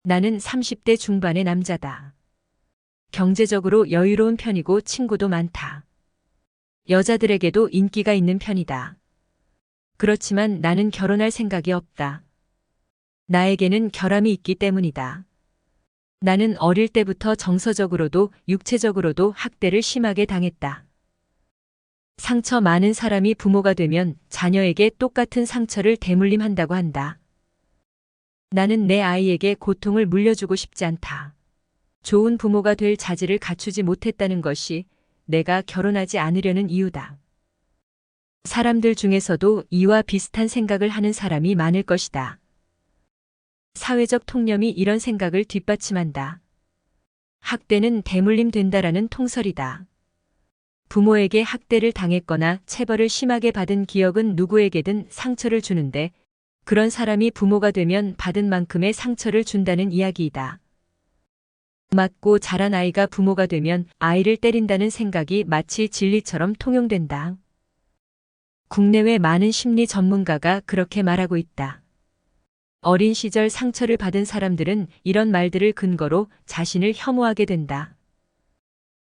나는 30대 중반의 남자다. 경제적으로 여유로운 편이고 친구도 많다. 여자들에게도 인기가 있는 편이다. 그렇지만 나는 결혼할 생각이 없다. 나에게는 결함이 있기 때문이다. 나는 어릴 때부터 정서적으로도 육체적으로도 학대를 심하게 당했다. 상처 많은 사람이 부모가 되면 자녀에게 똑같은 상처를 대물림한다고 한다. 나는 내 아이에게 고통을 물려주고 싶지 않다. 좋은 부모가 될 자질을 갖추지 못했다는 것이 내가 결혼하지 않으려는 이유다. 사람들 중에서도 이와 비슷한 생각을 하는 사람이 많을 것이다. 사회적 통념이 이런 생각을 뒷받침한다. 학대는 대물림 된다라는 통설이다. 부모에게 학대를 당했거나 체벌을 심하게 받은 기억은 누구에게든 상처를 주는데 그런 사람이 부모가 되면 받은 만큼의 상처를 준다는 이야기이다. 맞고 자란 아이가 부모가 되면 아이를 때린다는 생각이 마치 진리처럼 통용된다. 국내외 많은 심리 전문가가 그렇게 말하고 있다. 어린 시절 상처를 받은 사람들은 이런 말들을 근거로 자신을 혐오하게 된다.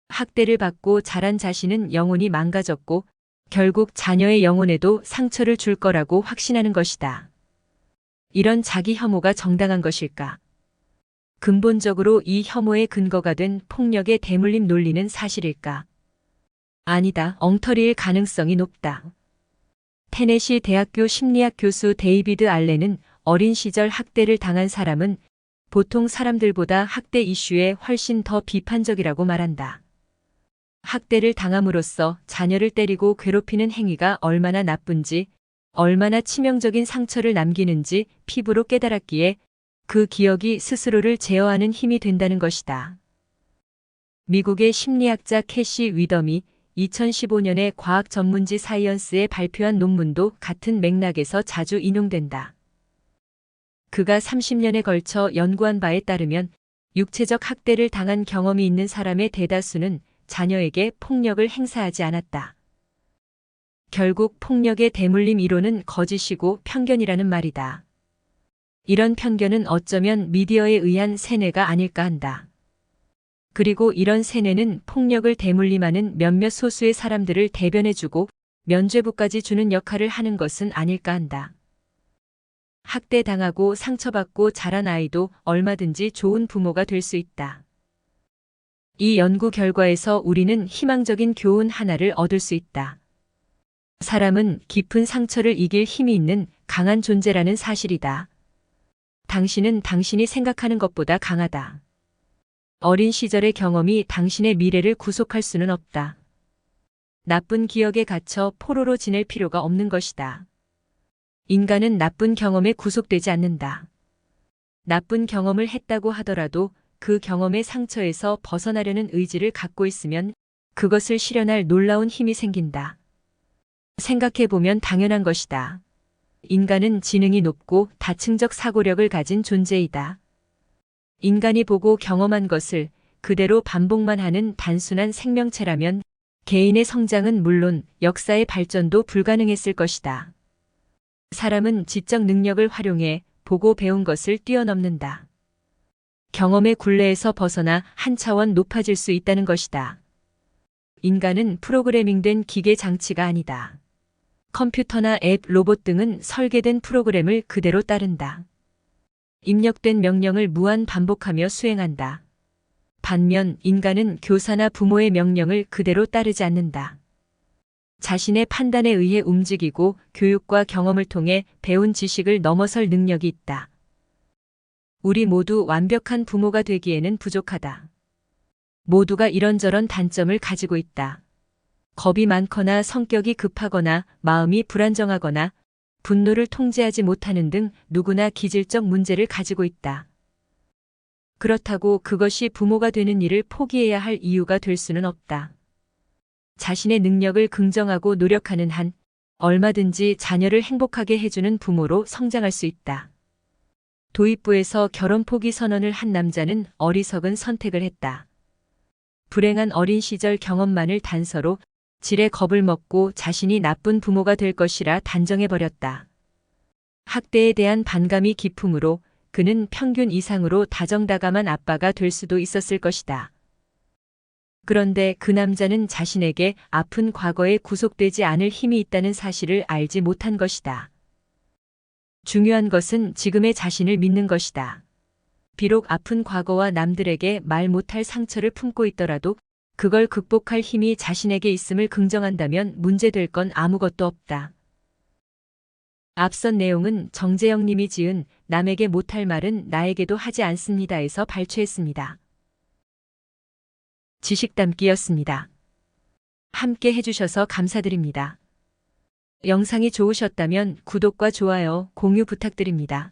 학대를 받고 자란 자신은 영혼이 망가졌고 결국 자녀의 영혼에도 상처를 줄 거라고 확신하는 것이다. 이런 자기 혐오가 정당한 것일까? 근본적으로 이 혐오의 근거가 된 폭력의 대물림 논리는 사실일까? 아니다. 엉터리일 가능성이 높다. 테네시 대학교 심리학 교수 데이비드 알렌은 어린 시절 학대를 당한 사람은 보통 사람들보다 학대 이슈에 훨씬 더 비판적이라고 말한다. 학대를 당함으로써 자녀를 때리고 괴롭히는 행위가 얼마나 나쁜지, 얼마나 치명적인 상처를 남기는지 피부로 깨달았기에 그 기억이 스스로를 제어하는 힘이 된다는 것이다. 미국의 심리학자 캐시 위덤이 2015년에 과학 전문지 사이언스에 발표한 논문도 같은 맥락에서 자주 인용된다. 그가 30년에 걸쳐 연구한 바에 따르면 육체적 학대를 당한 경험이 있는 사람의 대다수는 자녀에게 폭력을 행사하지 않았다. 결국 폭력의 대물림 이론은 거짓이고 편견이라는 말이다. 이런 편견은 어쩌면 미디어에 의한 세뇌가 아닐까 한다. 그리고 이런 세뇌는 폭력을 대물림하는 몇몇 소수의 사람들을 대변해주고 면죄부까지 주는 역할을 하는 것은 아닐까 한다. 학대당하고 상처받고 자란 아이도 얼마든지 좋은 부모가 될 수 있다. 이 연구 결과에서 우리는 희망적인 교훈 하나를 얻을 수 있다. 사람은 깊은 상처를 이길 힘이 있는 강한 존재라는 사실이다. 당신은 당신이 생각하는 것보다 강하다. 어린 시절의 경험이 당신의 미래를 구속할 수는 없다. 나쁜 기억에 갇혀 포로로 지낼 필요가 없는 것이다. 인간은 나쁜 경험에 구속되지 않는다. 나쁜 경험을 했다고 하더라도 그 경험의 상처에서 벗어나려는 의지를 갖고 있으면 그것을 실현할 놀라운 힘이 생긴다. 생각해보면 당연한 것이다. 인간은 지능이 높고 다층적 사고력을 가진 존재이다. 인간이 보고 경험한 것을 그대로 반복만 하는 단순한 생명체라면 개인의 성장은 물론 역사의 발전도 불가능했을 것이다. 사람은 지적 능력을 활용해 보고 배운 것을 뛰어넘는다. 경험의 굴레에서 벗어나 한 차원 높아질 수 있다는 것이다. 인간은 프로그래밍된 기계 장치가 아니다. 컴퓨터나 앱, 로봇 등은 설계된 프로그램을 그대로 따른다. 입력된 명령을 무한 반복하며 수행한다. 반면 인간은 교사나 부모의 명령을 그대로 따르지 않는다. 자신의 판단에 의해 움직이고 교육과 경험을 통해 배운 지식을 넘어설 능력이 있다. 우리 모두 완벽한 부모가 되기에는 부족하다. 모두가 이런저런 단점을 가지고 있다. 겁이 많거나 성격이 급하거나 마음이 불안정하거나 분노를 통제하지 못하는 등 누구나 기질적 문제를 가지고 있다. 그렇다고 그것이 부모가 되는 일을 포기해야 할 이유가 될 수는 없다. 자신의 능력을 긍정하고 노력하는 한 얼마든지 자녀를 행복하게 해주는 부모로 성장할 수 있다. 도입부에서 결혼 포기 선언을 한 남자는 어리석은 선택을 했다. 불행한 어린 시절 경험만을 단서로 질의 겁을 먹고 자신이 나쁜 부모가 될 것이라 단정해버렸다. 학대에 대한 반감이 깊음으로 그는 평균 이상으로 다정다감한 아빠가 될 수도 있었을 것이다. 그런데 그 남자는 자신에게 아픈 과거에 구속되지 않을 힘이 있다는 사실을 알지 못한 것이다. 중요한 것은 지금의 자신을 믿는 것이다. 비록 아픈 과거와 남들에게 말 못할 상처를 품고 있더라도 그걸 극복할 힘이 자신에게 있음을 긍정한다면 문제될 건 아무것도 없다. 앞선 내용은 정재영 님이 지은 남에게 못할 말은 나에게도 하지 않습니다에서 발췌했습니다. 지식담기였습니다. 함께 해주셔서 감사드립니다. 영상이 좋으셨다면 구독과 좋아요, 공유 부탁드립니다.